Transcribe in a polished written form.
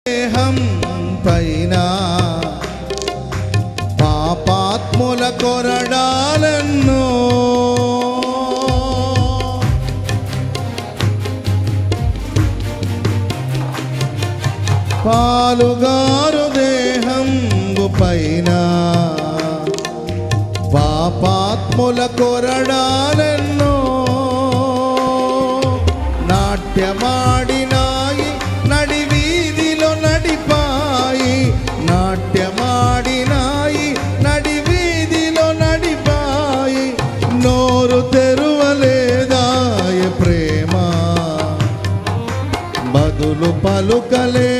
దేహం పైన పాపాత్ముల కొరడాలెన్నో పాలుగారు దేహంబు పైన పాపాత్ముల కొరడాలెన్నో నాట్యమాడినాయి నడి వీధిలో నడిపాయి నాట్యమాడినాయి నడి వీధిలో నడిపాయి నోరు తెరువలేదాయ ప్రేమ బదులు పలుకలే